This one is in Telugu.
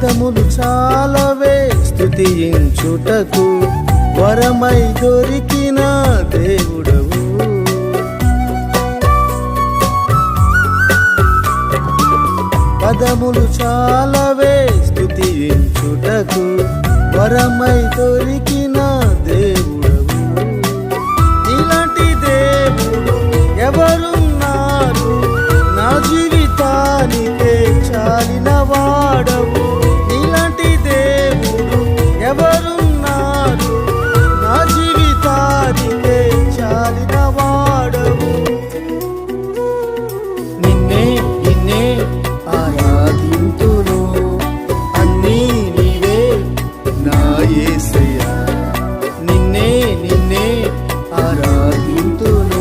పదములు చాలవే స్తుతించుటకు, వరమై దొరికిన దేవుడవు. పదములు చాలవే స్తుతించుటకు, వరమై దొరికిన దేవుడవు. నీలాంటి దేవుడు ఎవరున్నారు? నా జీవితానికే చాలిన వాడవు. నీలాంటి దేవుడు ఎవరున్నారు? నా జీవితానికే చాలిన వాడవు. నిన్నే నిన్నే ఆరాధింతును, అన్నీ నీవే నా యేసయ్యా. నిన్నే నిన్నే ఆరాధింతును.